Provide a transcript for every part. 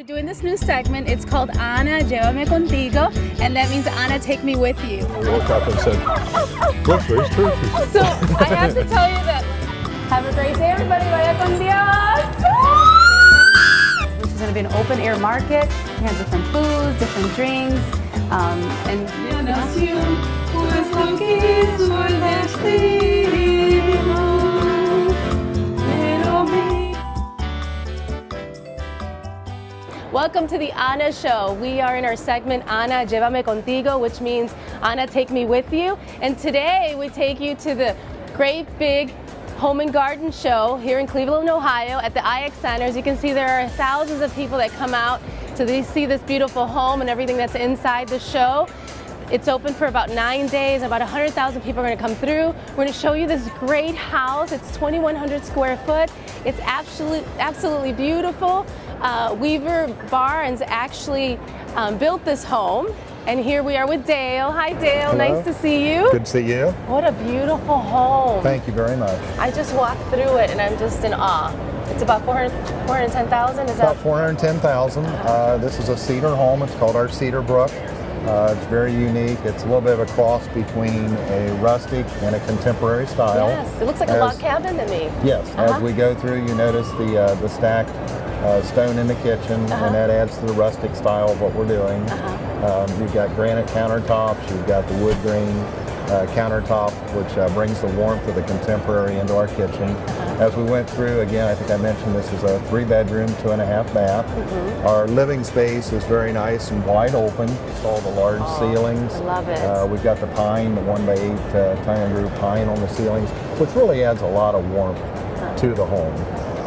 We're doing this new segment. It's called Ana, Llévame Contigo, and that means Ana, take me with you. We woke up and said, look, there's turkey. So I have to tell you that, have a great day, everybody. Vaya con Dios. Which is going to be an open air market. We have different foods, different drinks, and welcome to the Ana Show. We are in our segment Ana, Llévame Contigo, which means Ana, take me with you. And today we take you to the great big Home and Garden Show here in Cleveland, Ohio at the IX Center. As you can see, there are thousands of people that come out to see this beautiful home and everything that's inside the show. It's open for about 9 days. About 100,000 people are going to come through. We're going to show you this great house. It's 2,100 square foot. It's absolutely beautiful. Weaver Barnes actually built this home. And here we are with Dale. Hi, Dale. Hello. Nice to see you. Good to see you. What a beautiful home. Thank you very much. I just walked through it and I'm just in awe. It's about 410,000, is that? About 410,000. This is a cedar home. It's called our Cedar Brook. It's very unique. It's a little bit of a cross between a rustic and a contemporary style. Yes, it looks like a log cabin to me. Yes, as we go through, you notice the stacked stone in the kitchen, and that adds to the rustic style of what we're doing. You've got granite countertops, you've got the wood grain countertop, which brings the warmth of the contemporary into our kitchen. As we went through, again, I think I mentioned this is a 3-bedroom, 2.5 bath. Our living space is very nice and wide open. It's all the large ceilings. I love it. We've got the pine, the 1x8 Italian groove pine on the ceilings, which really adds a lot of warmth to the home.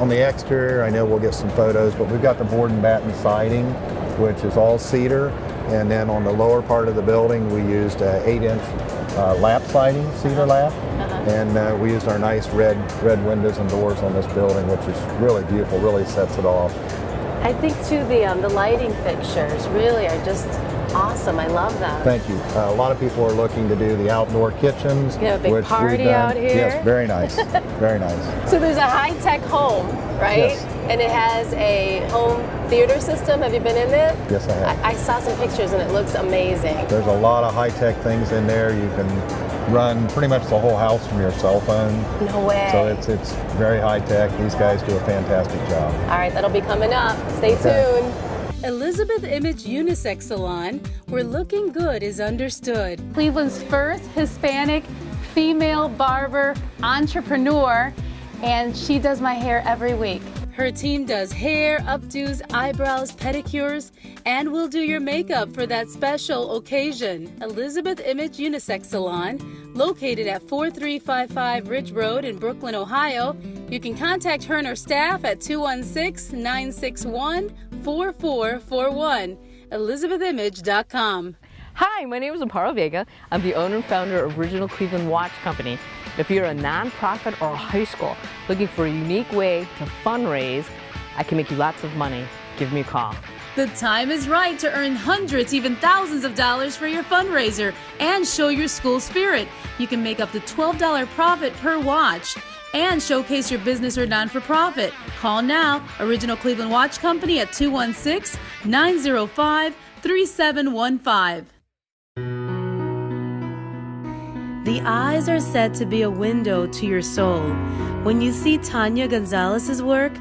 On the exterior, I know we'll get some photos, but we've got the board and batten siding, which is all cedar. And then on the lower part of the building, we used 8-inch lap siding, cedar lap. And we used our nice red windows and doors on this building, which is really beautiful, really sets it off. I think too the lighting fixtures really are just awesome. I love that. Thank you. A lot of people are looking to do the outdoor kitchens. You have a big party out here. Yes, very nice, very nice. So there's a high-tech home, right? Yes. And it has a home theater system. Have you been in it? Yes, I have. I saw some pictures and it looks amazing. There's a lot of high-tech things in there. You can run pretty much the whole house from your cell phone. No way. So it's very high-tech. These guys do a fantastic job. All right, that'll be coming up. Stay tuned. Elizabeth Image Unisex Salon, where looking good is understood. Cleveland's first Hispanic female barber entrepreneur, and she does my hair every week. Her team does hair, updos, eyebrows, pedicures, and will do your makeup for that special occasion. Elizabeth Image Unisex Salon, located at 4355 Ridge Road in Brooklyn, Ohio. You can contact her and her staff at 216-961-4441. ElizabethImage.com. Hi, my name is Amparo Vega. I'm the owner and founder of Original Cleveland Watch Company. If you're a nonprofit or a high school looking for a unique way to fundraise, I can make you lots of money. Give me a call. The time is right to earn hundreds, even thousands of dollars for your fundraiser and show your school spirit. You can make up to $12 profit per watch and showcase your business or non-for-profit. Call now, Original Cleveland Watch Company at 216-905-3715. The eyes are said to be a window to your soul. When you see Tanya Gonzalez's work,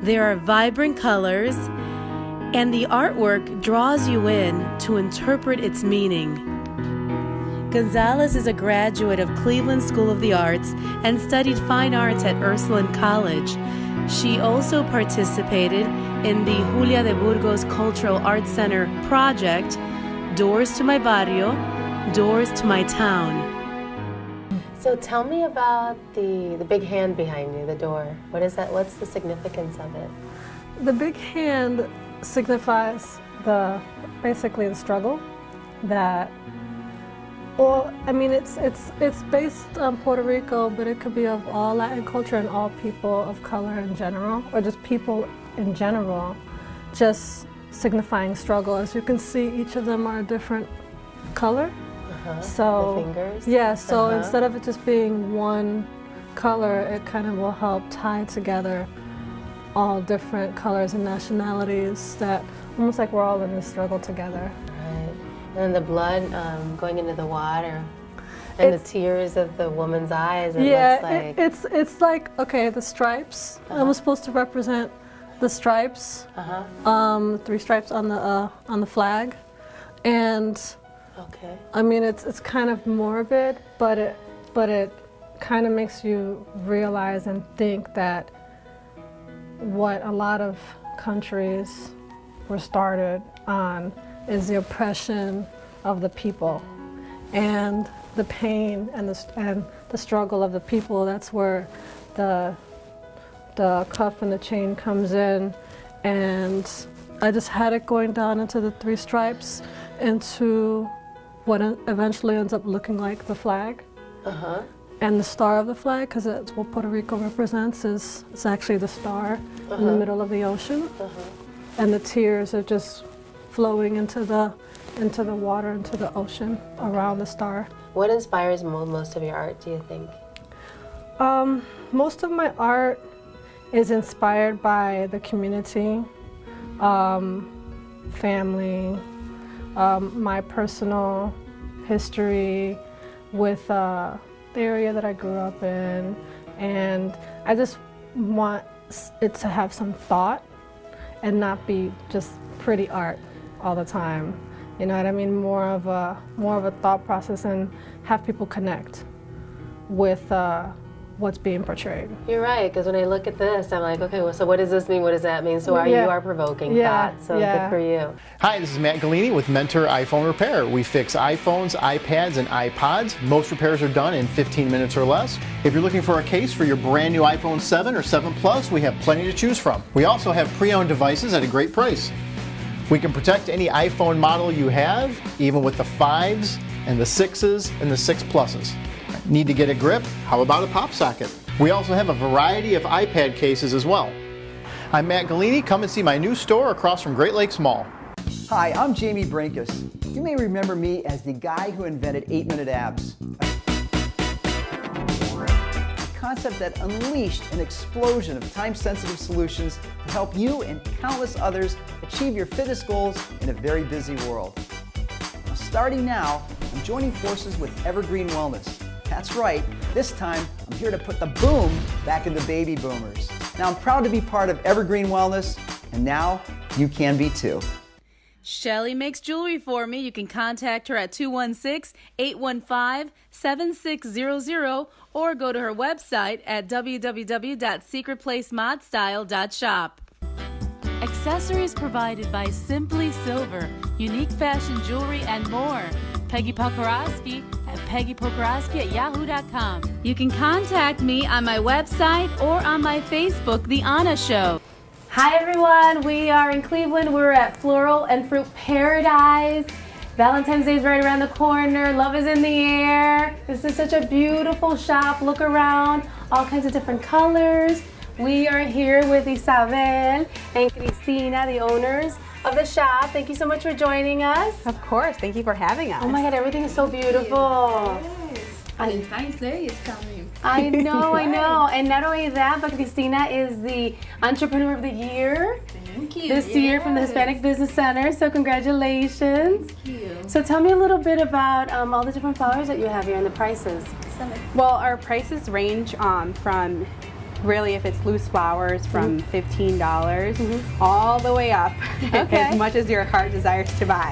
there are vibrant colors, and the artwork draws you in to interpret its meaning. Gonzalez is a graduate of Cleveland School of the Arts and studied fine arts at Ursuline College. She also participated in the Julia de Burgos Cultural Arts Center project, Doors to My Barrio, Doors to My Town. So tell me about the big hand behind you, the door. What is that? What's the significance of it? The big hand signifies basically the struggle that, or I mean, it's based on Puerto Rico, but it could be of all Latin culture and all people of color in general, or just people in general, just signifying struggle. As you can see, each of them are a different color. So the fingers? Yeah, so instead of it just being one color, it kind of will help tie together all different colors and nationalities, that almost like we're all in this struggle together. Right. And the blood going into the water. And the tears of the woman's eyes. It looks like. It's like, okay, the stripes. It was supposed to represent the stripes. 3 stripes on the flag, and okay. I mean it's kind of morbid, but it kind of makes you realize and think that what a lot of countries were started on is the oppression of the people, and the pain and the struggle of the people. That's where the cuff and the chain comes in, and I just had it going down into the 3 stripes, into what eventually ends up looking like the flag. And the star of the flag, because that's what Puerto Rico represents, is it's actually the star in the middle of the ocean. And the tears are just flowing into the water, into the ocean around the star. What inspires most of your art, do you think? Most of my art is inspired by the community, family, my personal history with the area that I grew up in, and I just want it to have some thought and not be just pretty art all the time. You know what I mean? More of a thought process, and have people connect with what's being portrayed. You're right, because when I look at this, I'm like, okay, well, so what does this mean? What does that mean? So you are provoking thought, so good for you. Hi, this is Matt Galini with Mentor iPhone Repair. We fix iPhones, iPads, and iPods. Most repairs are done in 15 minutes or less. If you're looking for a case for your brand new iPhone 7 or 7 Plus, we have plenty to choose from. We also have pre-owned devices at a great price. We can protect any iPhone model you have, even with the 5s and the 6s and the 6 Pluses. Need to get a grip? How about a pop socket? We also have a variety of iPad cases as well. I'm Matt Galini. Come and see my new store across from Great Lakes Mall. Hi, I'm Jamie Brinkus. You may remember me as the guy who invented 8-minute abs. A concept that unleashed an explosion of time-sensitive solutions to help you and countless others achieve your fitness goals in a very busy world. Now, starting now, I'm joining forces with Evergreen Wellness. That's right, this time I'm here to put the boom back in the baby boomers. Now I'm proud to be part of Evergreen Wellness, and now you can be too. Shelly makes jewelry for me. You can contact her at 216-815-7600 or go to her website at www.secretplacemodstyle.shop. Accessories provided by Simply Silver, unique fashion jewelry, and more. Peggy Pokoroski at peggypokoroski@yahoo.com. You can contact me on my website or on my Facebook, The Anna Show. Hi everyone, we are in Cleveland. We're at Floral and Fruit Paradise. Valentine's Day is right around the corner. Love is in the air. This is such a beautiful shop. Look around, all kinds of different colors. We are here with Isabel and Cristina, the owners of the shop. Thank you so much for joining us. Of course, thank you for having us. Oh my God, everything is so beautiful. Valentine's Day is coming. I know, I know. And not only that, but Cristina is the Entrepreneur of the Year this year from the Hispanic Business Center. So congratulations. Thank you. So tell me a little bit about all the different flowers that you have here and the prices. Well, our prices range from really, if it's loose flowers, from $15 all the way up, as much as your heart desires to buy.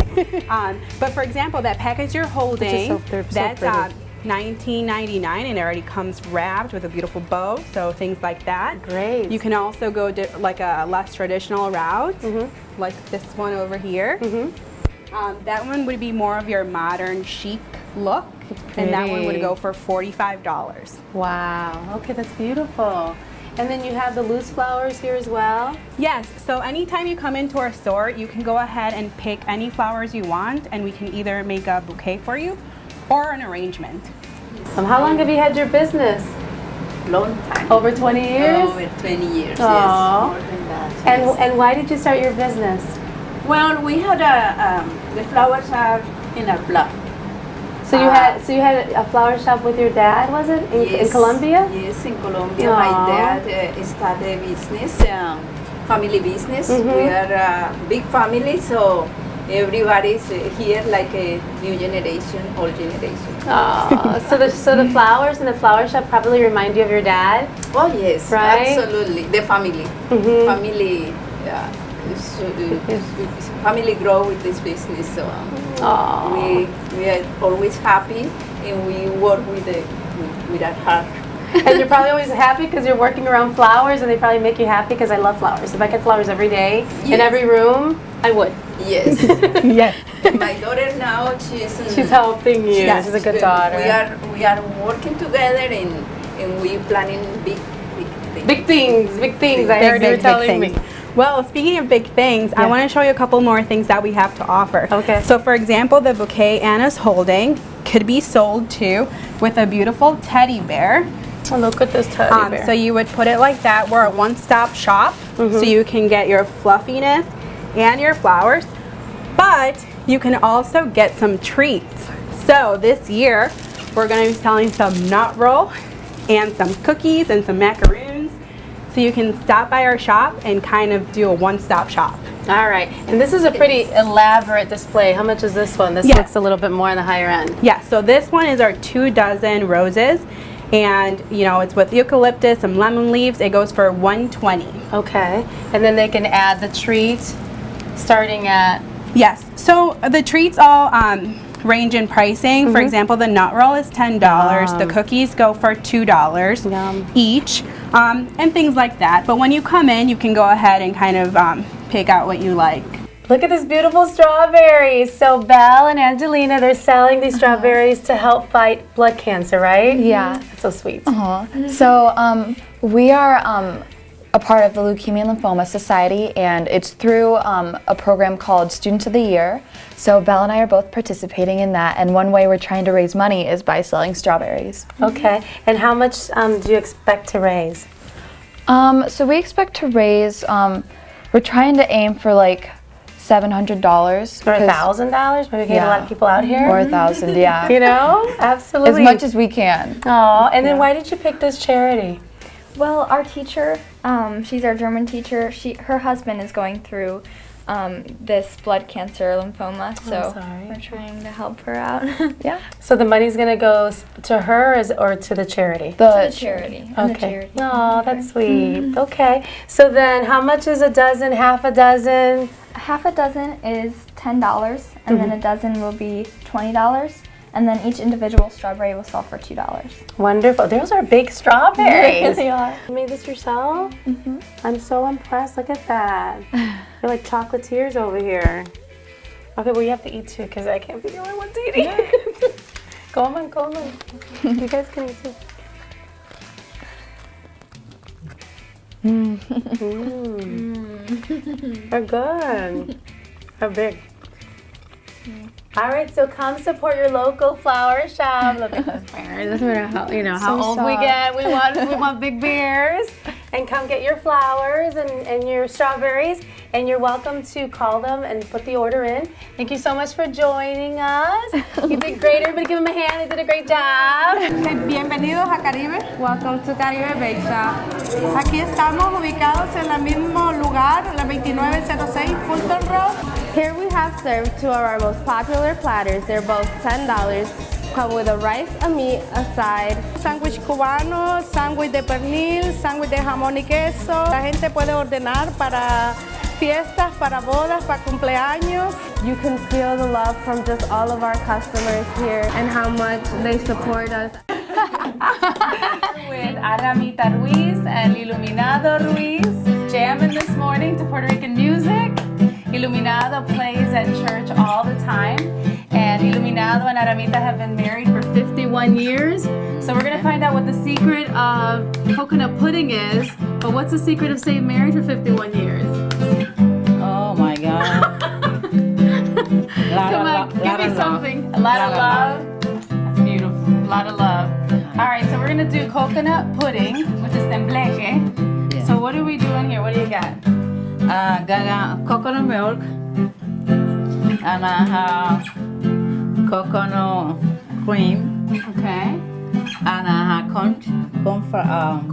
But for example, that package you're holding, that's $19.99, and it already comes wrapped with a beautiful bow, so things like that. Great. You can also go like a less traditional route, like this one over here. That one would be more of your modern chic look, and that one would go for $45. Wow, okay, that's beautiful. And then you have the loose flowers here as well? Yes, so anytime you come into our store, you can go ahead and pick any flowers you want, and we can either make a bouquet for you or an arrangement. How long have you had your business? Long time. Over 20 years? Over 20 years, Aww. yes, more than that. Yes. And why did you start your business? Well, we had the flowers are in our blood. So you had a flower shop with your dad, was it? In Colombia? Yes, in Colombia. Aww. My dad started a business family business. We are a big family, so everybody's here like a new generation, old generation. Oh, so the flowers in the flower shop probably remind you of your dad? Oh yes, Right? absolutely. The family, family, family grow with this business. So we are always happy, and we work with our heart. And you're probably always happy because you're working around flowers, and they probably make you happy because I love flowers. If I get flowers every day in every room, I would. Yes. Yes. My daughter now, She's helping you. Yes, She's a good daughter. We are working together, and we planning big things. Big things, big things. I heard you were telling me. Well, speaking of big things, I want to show you a couple more things that we have to offer. Okay. So for example, the bouquet Anna's holding could be sold too with a beautiful teddy bear. Oh, look at this teddy bear. So you would put it like that. We're a one-stop shop, so you can get your fluffiness and your flowers, but you can also get some treats. So this year, we're going to be selling some nut roll and some cookies and some macaroons. So you can stop by our shop and kind of do a one-stop shop. All right. And this is a pretty elaborate display. How much is this one? This looks a little bit more on the higher end. Yeah, so this one is our 2 dozen roses. And you know, it's with eucalyptus and lemon leaves. It goes for $120. Okay. And then they can add the treats starting at... Yes. So the treats all range in pricing. For example, the nut roll is $10. The cookies go for $2 each, and things like that. But when you come in, you can go ahead and kind of pick out what you like. Look at this beautiful strawberries. So Val and Angelina, they're selling these strawberries to help fight blood cancer, right? Yeah. That's so sweet. So we are a part of the Leukemia and Lymphoma Society, and it's through a program called Students of the Year. So Val and I are both participating in that, and one way we're trying to raise money is by selling strawberries. Okay. And how much do you expect to raise? So we expect to raise, we're trying to aim for like $700. Or $1,000? Maybe get a lot of people out here? Or $1,000, yeah. You know? Absolutely. As much as we can. Oh, and then why did you pick this charity? Well, our teacher, she's our German teacher. Her husband is going through this blood cancer, lymphoma, so we're trying to help her out. Yeah. So the money's going to go to her or to the charity? To the charity. Okay. Oh, that's sweet. Okay. So then how much is a dozen, half a dozen? Half a dozen is $10, and then a dozen will be $20. And then each individual strawberry will sell for $2. Wonderful. Those are big strawberries. They are. You made this yourself? Mm-hmm. I'm so impressed. Look at that. You're like chocolatiers over here. Okay, well, you have to eat too because I can't be the only one eating. Go on. You guys can eat too. They're good. They're big. All right, so come support your local flower shop. Look at those bears. Doesn't matter how old we get. We want big bears. And come get your flowers and your strawberries. And you're welcome to call them and put the order in. Thank you so much for joining us. You did great. Everybody give them a hand. They did a great job. Bienvenidos a Caribe. Welcome to Caribe Bake Shop. Aquí estamos ubicados en el mismo lugar, la 2906 Fulton Road. Here we have served 2 of our most popular platters. They're both $10. Come with a rice, a meat, a side. Sándwich cubano, sándwich de pernil, sándwich de jamón y queso. La gente puede ordenar para fiestas, para bodas, para cumpleaños. You can feel the love from just all of our customers here and how much they support us. With Aramita Ruiz and Iluminado Ruiz, jamming this morning to Puerto Rican music. Iluminado plays at church all the time, and Iluminado and Aramita have been married for 51 years. So we're gonna find out what the secret of coconut pudding is, but what's the secret of staying married for 51 years? Oh my God. Come on, give me something. A lot of love. That's beautiful. A lot of love. All right, so we're gonna do coconut pudding with this tembleque. Yeah. So what are we doing here? What do you got? Got coconut milk, and I have coconut cream, Okay. and I have cornstarch,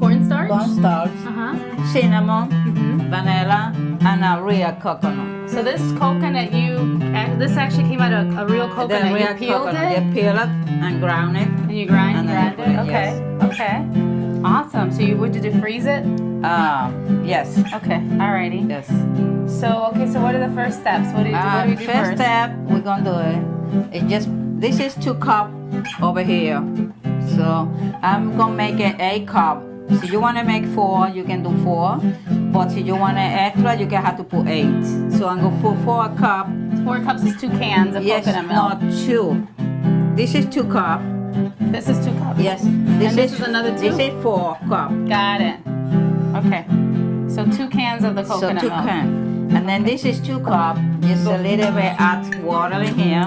Cornstarch? cinnamon, vanilla, and a real coconut. So this coconut, this actually came out of a real coconut. The real You peeled coconut. it? You peel it and ground it. And you grind then it? Okay, yes. okay. Awesome. So what did you freeze it? Yes. Okay, alrighty. Yes. So what are the first steps? What do we do First step, we're gonna do this is 2 cups over here. So I'm gonna make it 8 cups. So you wanna make 4, you can do 4. But if you want it extra, you can have to put 8. So I'm gonna put 4 cups. 4 cups is 2 cans of coconut milk. Yes, no, 2. This is 2 cups. This is 2 cups. Yes. This is another 2? This is 4 cups. Got it. Okay. So 2 cans of the coconut So 2 milk. cans. And then this is 2 cups. Just a little bit add water in here.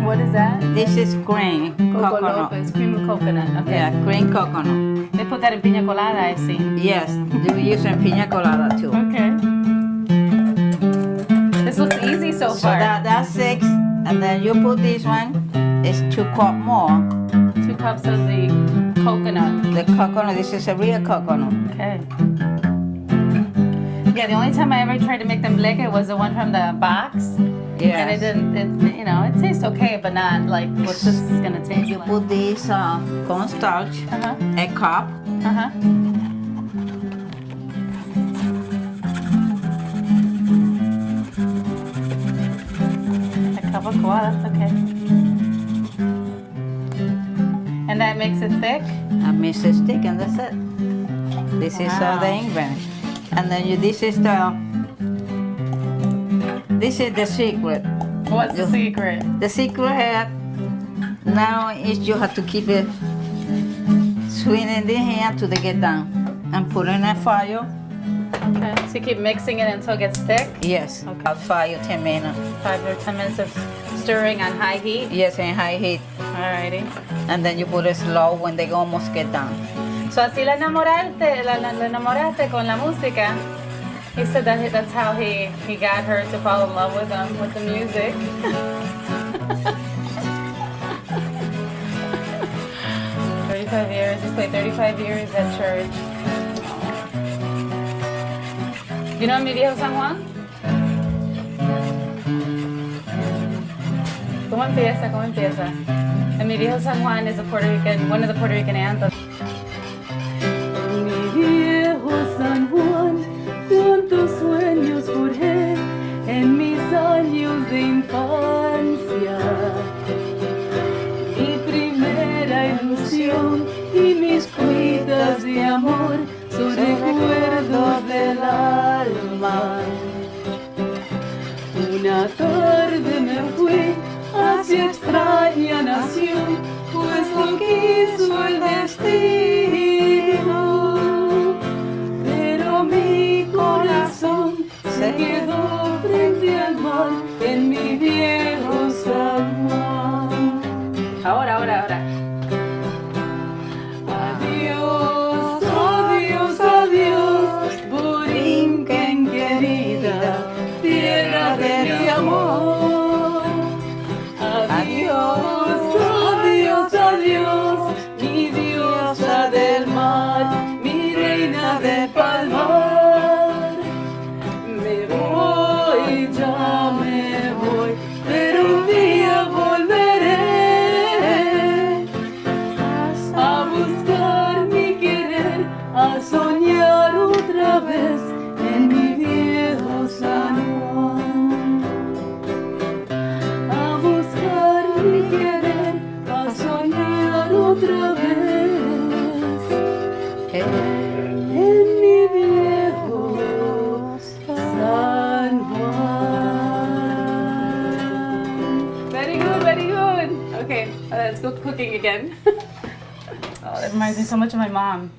What is that? This is cream Coco coconut. Lopez, cream of coconut. Okay. Yeah, cream coconut. They put that in piña colada, I've seen. Yes, we use in piña colada too. Okay. This looks easy so So far. that's 6. And then you put this one. It's 2 cups more. 2 cups of the coconut. The coconut. This is a real coconut. Okay. Yeah, the only time I ever tried to make them lick it was the one from the box. Yes. And it didn't, it tastes okay, but not like what this is gonna taste You like. put this cornstarch, a cup. A cup of koala, okay. And that makes it thick? And mix it thick, and that's it. This is Wow. the ingredient. And then this is the secret. What's the secret? The secret here now is you have to keep it swinging the hand till they get done and put it in a fire. Okay, so you keep mixing it until it gets thick? Yes, Okay. about 5 or 10 minutes. 5 or 10 minutes of stirring on high heat? Yes, in high heat. Alrighty. And then you put it slow when they almost get done. So así la enamoraste con la música. He said that's how he got her to fall in love with him, with the music. 35 years, he played 35 years at church. You know Mi Viejo San Juan? ¿Cómo empieza? ¿Cómo empieza? And Mi Viejo San Juan is one of the Puerto Rican anthems. Mi viejo San Juan, cuántos sueños forjé en mis años de infancia. Mi primera ilusión y mis cuitas de amor son recuerdos del alma. Una tarde me fui hacia extraña nación, pues lo quiso el destino. Pero mi corazón se quedó frente al mar en mi viejo San Juan. Ahora. Adiós, adiós, adiós, Borinquen querida, tierra de mi amor. Adiós, adiós, adiós, mi diosa del mar, mi reina del palmar. Me voy, ya me voy, pero un día volveré a buscar mi querer, a soñar otra vez en mi viejo San Juan. A buscar mi querer, a soñar otra vez en mi viejo San Juan. Very good, very good. Okay, let's go cooking again. Oh, that reminds me so much of my mom.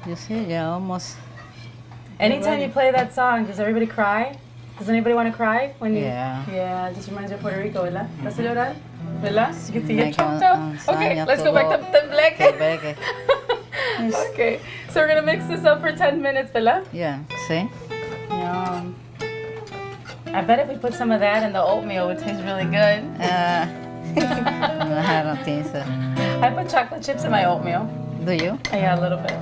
You see, yeah, almost. Anytime you play that song, does everybody cry? Does anybody want to cry when you? Yeah. Yeah, it just reminds you of Puerto Rico, ¿verdad? ¿Vas a llorar? ¿Verdad? You get Make choked un up. Okay, sueño let's go back to todo. Tembleque. Okay, so we're gonna mix this up for 10 minutes, ¿verdad? Yeah, see? Yum. I bet if we put some of that in the oatmeal, it would taste really good. No, I don't think so. I put chocolate chips in my oatmeal. Do you? Yeah, a little bit.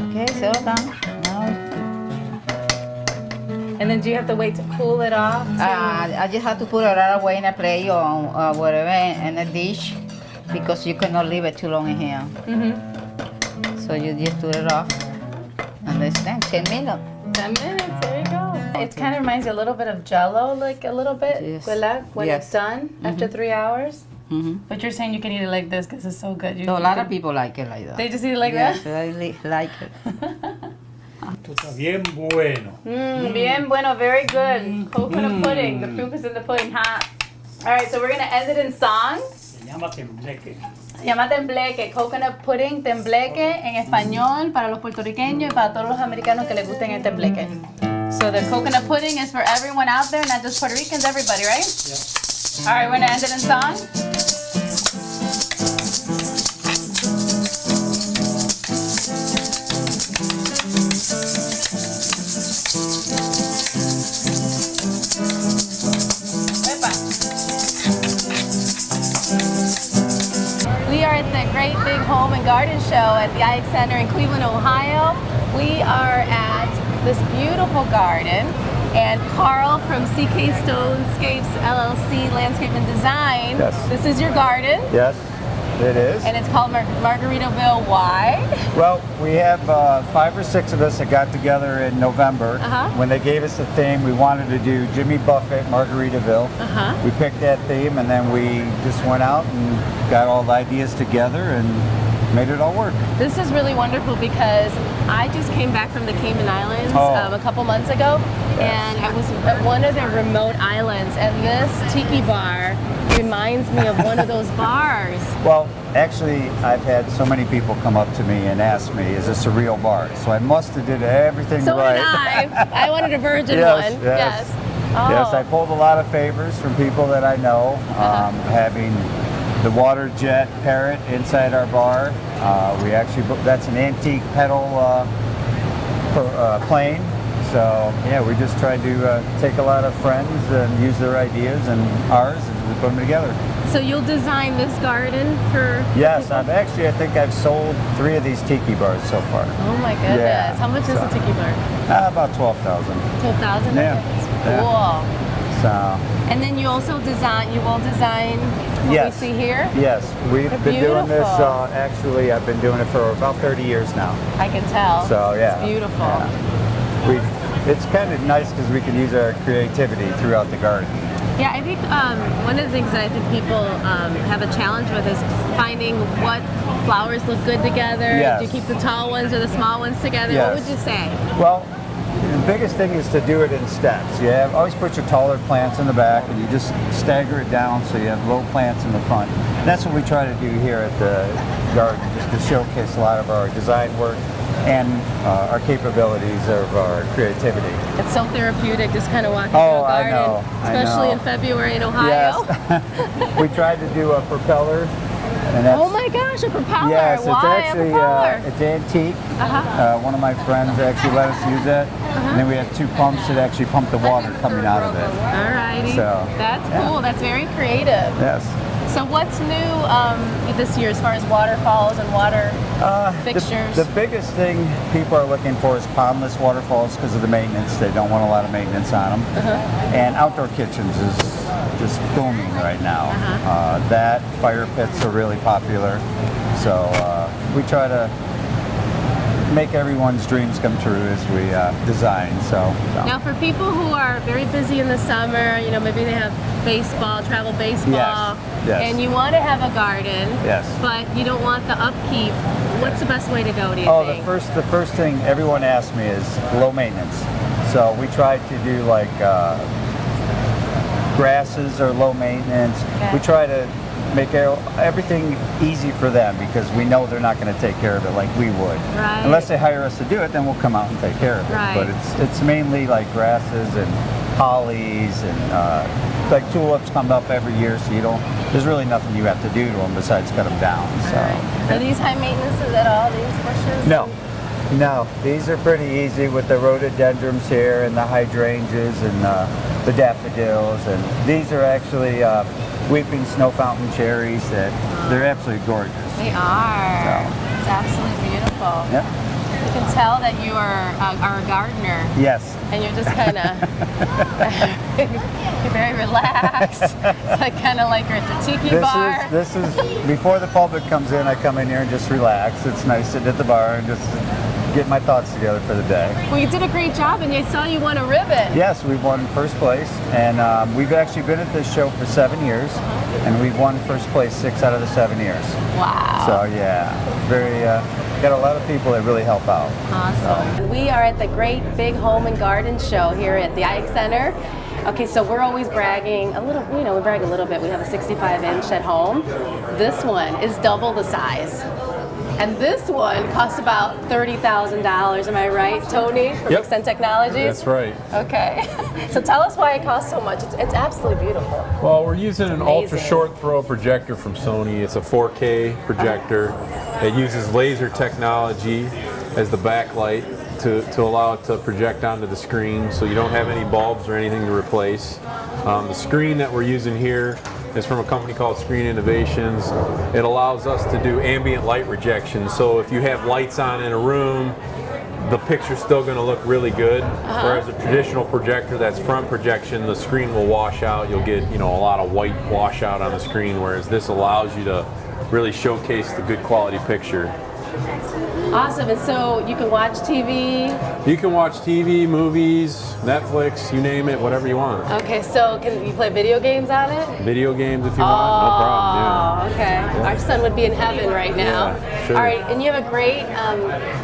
Okay, so done. Now And then do you have to wait to cool it off? I just have to put it right away in a plate or whatever in a dish because you cannot leave it too long in here. So you just do it off and it's done. 10 minutes. 10 minutes, there you go. It kind of reminds you a little bit of Jell-O, like a little bit, Yes. when Yes. it's done after 3 hours. But you're saying you can eat it like this because it's so good. So a lot of people like it like that. They just eat it like yes, that? Yes, I like it. Esto está bien bueno. Bien bueno, very good. Coconut pudding. The proof is in the pudding, huh? All right, so we're going to end it in song. Se llama tembleque. Se llama tembleque, coconut pudding, tembleque en español para los puertorriqueños y para todos los americanos que les gusten el tembleque. So the coconut pudding is for everyone out there, not just Puerto Ricans, everybody, right? Yeah. All right, we're gonna end it in song. We are at the Great Big Home and Garden Show at the IX Center in Cleveland, Ohio. We are at this beautiful garden, and Carl from CK Stonescapes LLC Landscape and Design. Yes. This is your garden. Yes, it is. And it's called Margaritaville. Why? Well, we have 5 or 6 of us that got together in November. When they gave us the theme, we wanted to do Jimmy Buffett, Margaritaville. We picked that theme, and then we just went out and got all the ideas together and made it all work. This is really wonderful because I just came back from the Cayman Islands a couple months ago, and I was at one of their remote islands, and this tiki bar reminds me of one of those bars. Well, actually, I've had so many people come up to me and ask me, is this a real bar? So I must have did everything So right. did I. I wanted a virgin Yes, one. yes. Oh. Yes, I pulled a lot of favors from people that I know, having the water jet parrot inside our bar. We actually, that's an antique pedal plane. So yeah, we just tried to take a lot of friends and use their ideas and ours and we put them together. So you'll design this garden for Yes, I think I've sold 3 of these tiki bars so far. Oh my goodness. Yeah, How much is a tiki bar? About 12,000. 12,000? Yeah. Cool. So. And then you also design, you will design what we see here? Yes, we've They're been doing this, beautiful. actually I've been doing it for about 30 years now. I can tell. So yeah. It's beautiful. Yeah. It's kind of nice because we can use our creativity throughout the garden. Yeah, I think one of the things that I think people have a challenge with is finding what flowers look good together. Yes. Do you keep the tall ones or the small ones together? Yes. What would you say? Well, the biggest thing is to do it in steps. You always put your taller plants in the back and you just stagger it down so you have low plants in the front. And that's what we try to do here at the garden, just to showcase a lot of our design work and our capabilities of our creativity. It's so therapeutic just kind of walking through a garden, I know. especially in February in Ohio. Yes. We tried to do a propeller. And that's, Oh my gosh, a propeller! yes, Why it's actually a propeller? it's antique. One of my friends actually let us use it, and then we have 2 pumps that actually pump the water coming out of it. Alrighty, So, that's yeah. cool. That's very creative. Yes. So what's new this year as far as waterfalls and water fixtures? The biggest thing people are looking for is pondless waterfalls because of the maintenance. They don't want a lot of maintenance on them. And outdoor kitchens is just booming right now. That fire pits are really popular. So we try to make everyone's dreams come true as we design. So Now for people who are very busy in the summer, you know, maybe they have baseball, travel baseball, Yes. and you want to have a garden, Yes. but you don't want the upkeep. What's the best way to go, do you Oh, think? the first thing everyone asks me is low maintenance. So we try to do like grasses are low maintenance. Okay. We try to make everything easy for them because we know they're not going to take care of it like we would. Right. Unless they hire us to do it, then we'll come out and take care of it. Right. But it's mainly like grasses and hollies and like tulips come up every year, so there's really nothing you have to do to them besides cut them down. So. Are these high maintenance at all, these bushes? No, these are pretty easy with the rhododendrons here and the hydrangeas and the daffodils, and these are actually weeping snow fountain cherries that they're absolutely gorgeous. They are. So. It's absolutely beautiful. Yep. You can tell that you are a gardener. Yes. And you're just kind of you're very relaxed. It's like kind of like you're at the tiki bar. This is before the public comes in. I come in here and just relax. It's nice sitting at the bar and just get my thoughts together for the day. Well, you did a great job, and I saw you won a ribbon. Yes, we've won first place, and we've actually been at this show for 7 years, and we've won first place 6 out of the 7 years. Wow. So yeah, very got a lot of people that really help out. Awesome. We are at the Great Big Home and Garden Show here at the IX Center. Okay, so we're always bragging a little, you know, we brag a little bit. We have a 65-inch at home. This one is double the size. And this one costs about $30,000, am I right, Tony, from Extend Technologies? That's right. Okay. So tell us why it costs so much. It's absolutely beautiful. Well, we're using an ultra short throw projector from Sony. It's a 4K projector. It uses laser technology as the backlight to allow it to project onto the screen, so you don't have any bulbs or anything to replace. The screen that we're using here is from a company called Screen Innovations. It allows us to do ambient light rejection. So if you have lights on in a room, the picture's still going to look really good. Whereas a traditional projector that's front projection, the screen will wash out. You'll get, you know, a lot of white washout on the screen, whereas this allows you to really showcase the good quality picture. Awesome, and so you can watch TV? You can watch TV, movies, Netflix, you name it, whatever you want. Okay, so can you play video games on it? Video games if you want, no problem, yeah. Okay, our son would be in heaven right now. Yeah, sure. All right, and you have a great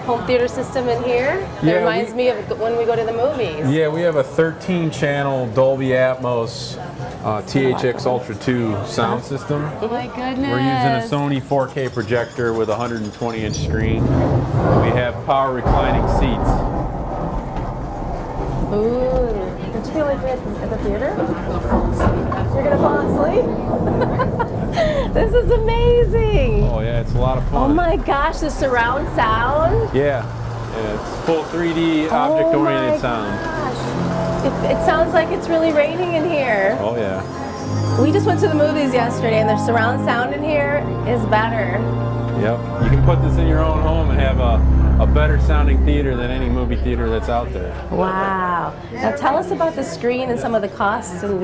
home theater system in here? That reminds me of when we go to the movies. Yeah, we have a 13-channel Dolby Atmos THX Ultra 2 sound system. Oh my goodness. We're using a Sony 4K projector with a 120-inch screen. We have power reclining seats. Ooh, did you feel like that at the theater? You're gonna fall asleep? This is amazing. Oh yeah, it's a lot of fun. Oh my gosh, the surround sound. Yeah, it's full 3D object-oriented sound. It sounds like it's really raining in here. Oh yeah. We just went to the movies yesterday, and the surround sound in here is better. Yep, you can put this in your own home and have a better sounding theater than any movie theater that's out there. Wow. Now tell us about the screen and some of the costs. And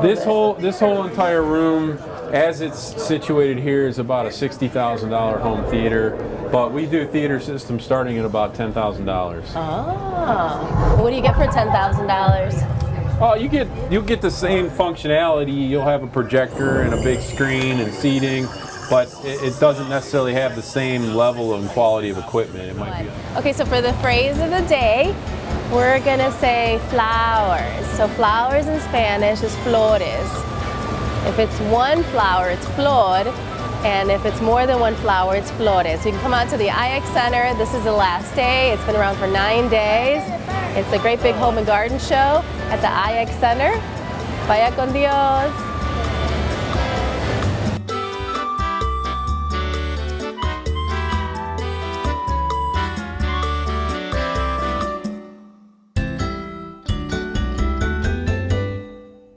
This whole entire room, as it's situated here, is about a $60,000 home theater, but we do theater systems starting at about $10,000. Oh. What do you get for $10,000? Oh, you'll get the same functionality. You'll have a projector and a big screen and seating, but it doesn't necessarily have the same level and quality of equipment. It might be. Okay, so for the phrase of the day, we're gonna say flowers. So flowers in Spanish is flores. If it's one flower, it's flor, and if it's more than one flower, it's flores. So you can come out to the IX Center. This is the last day. It's been around for 9 days. It's the Great Big Home and Garden Show at the IX Center. Vaya con Dios.